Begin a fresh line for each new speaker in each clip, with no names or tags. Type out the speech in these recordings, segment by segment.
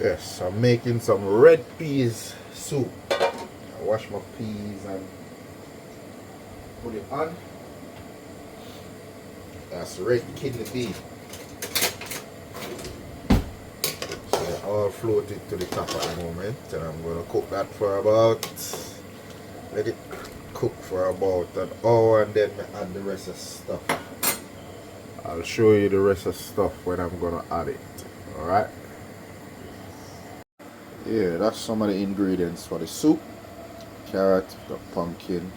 Yes, I'm making some red peas soup. I wash my peas and put it on. That's red kidney bean. So they all floated to the top at the moment, and I'm gonna cook that for about, let it cook for about an hour, and then add the rest of stuff. I'll show you the rest of stuff when I'm gonna add it. Alright. Yeah, that's some of the ingredients for the soup. Carrot, the pumpkin.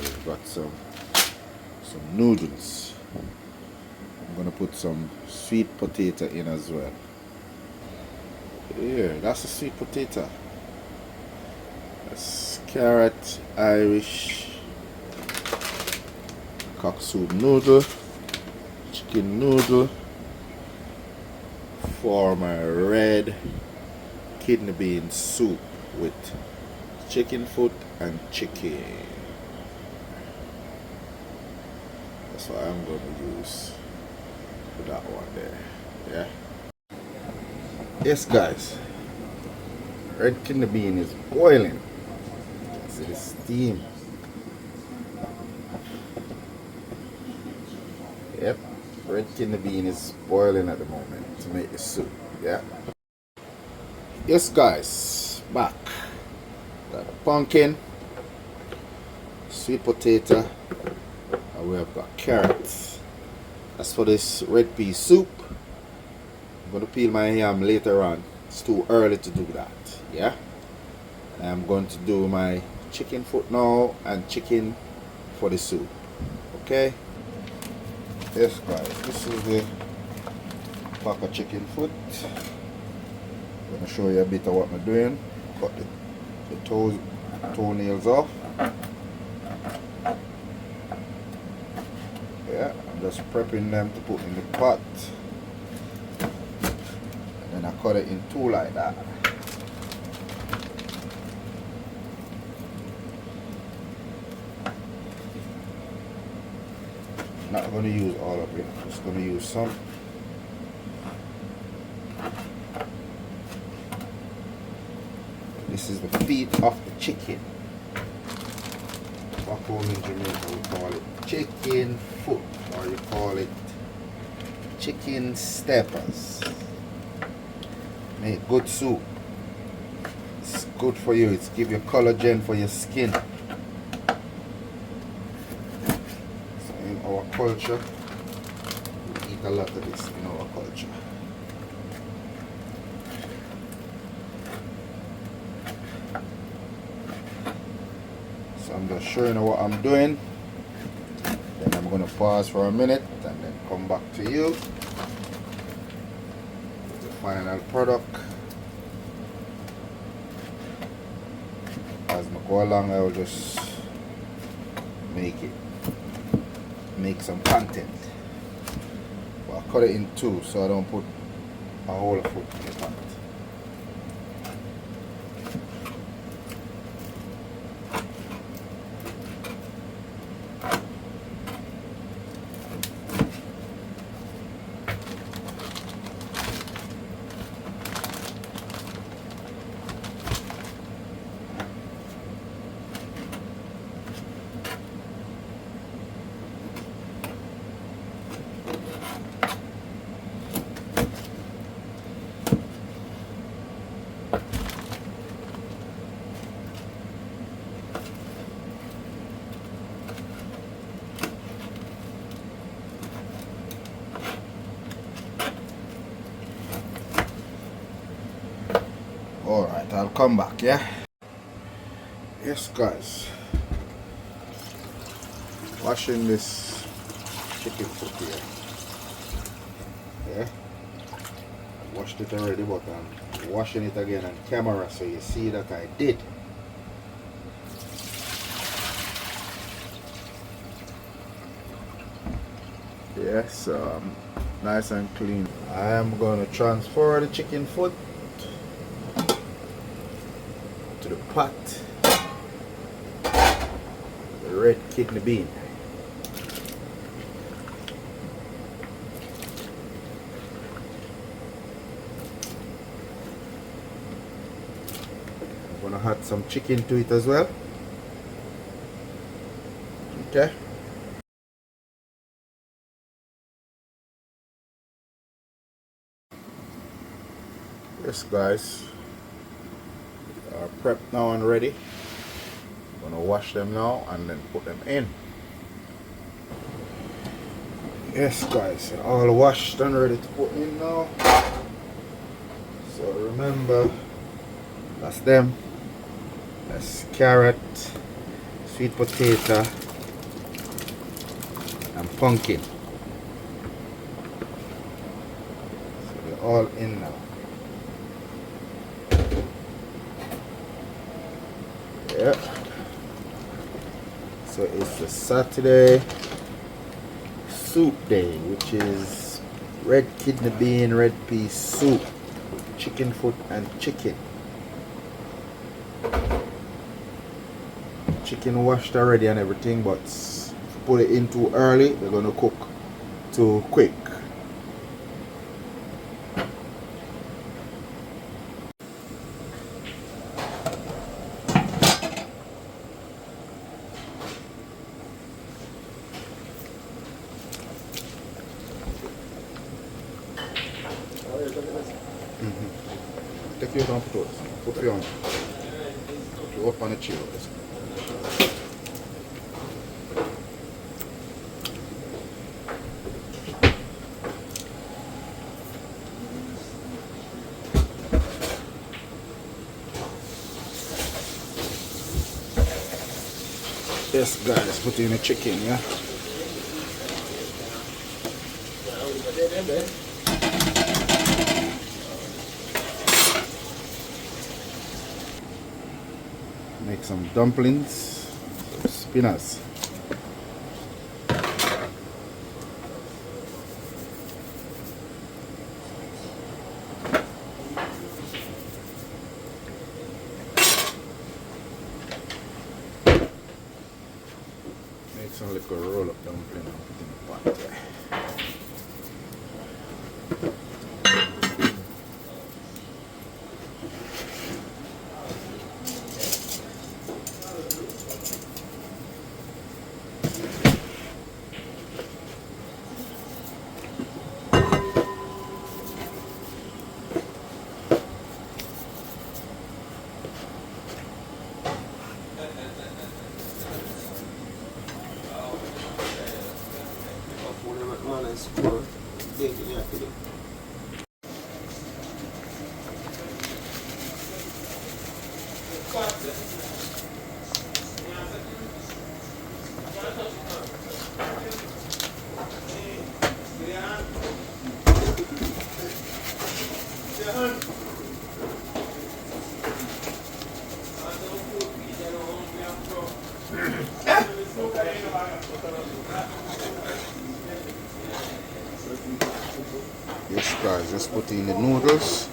We've got some noodles. I'm gonna put some sweet potato in as well. Yeah, that's a sweet potato. That's carrot, Irish, cock soup noodle, chicken noodle for my red kidney bean soup with chicken foot and chicken. That's what I'm going to use for that one there. Yeah. Yes, guys. Red kidney bean is boiling. See the steam. Yep. Red kidney bean is boiling at the moment to make the soup. Yeah. Yes, guys. Back. Got the pumpkin, sweet potato, and we have got carrots. As for this red pea soup, I'm going to peel my yam later on. It's too early to do that. Yeah. I'm going to do my chicken foot now and chicken for the soup. Okay. Yes, guys. This is the pack of chicken foot. I'm going to show you a bit of what I'm doing. Cut the toenails off. Yeah, I'm just prepping them to put in the pot, and then I cut it in two like that. Not going to use all of it, I'm just going to use some. This is the feet of the chicken. Back home in Jamaica we call it chicken foot, or you call it chicken steppers. Make good soup. It's good for you. It's give you collagen for your skin. So in our culture, we eat a lot of this in our culture. So I'm just showing you what I'm doing. Then I'm going to pause for a minute and then come back to you with the final product. As I go along, I will just make some content. But I'll cut it in two so I don't put a whole foot in the pot. Alright, I'll come back, yeah? Yes, guys. Washing this chicken foot here. Yeah? I washed it already, but I'm washing it again on camera so you see that I did. Yes, nice and clean. I am going to transfer the chicken foot to the pot, the red kidney bean. gonna add some chicken to it as well. Okay. Yes guys, are prepped now and ready. I'm gonna wash them now and then put them in. Yes guys, all washed and ready to put in now. So remember, that's them. That's carrot, sweet potato, and pumpkin. So they're all in now. Yeah. So it's a Saturday soup day, which is red kidney bean, red pea soup, chicken foot and chicken. Chicken washed already and everything, but if you put it in too early, they're gonna cook too quick. Take your time, put it on. Put it up on the chair. Yes guys, put in the chicken, yeah. Make some dumplings, some spinners. Make some little roll up dumpling and put in the pot there. Yes guys, just put in the noodles.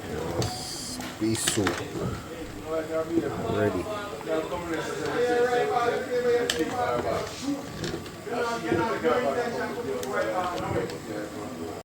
Yes, beef soup ready.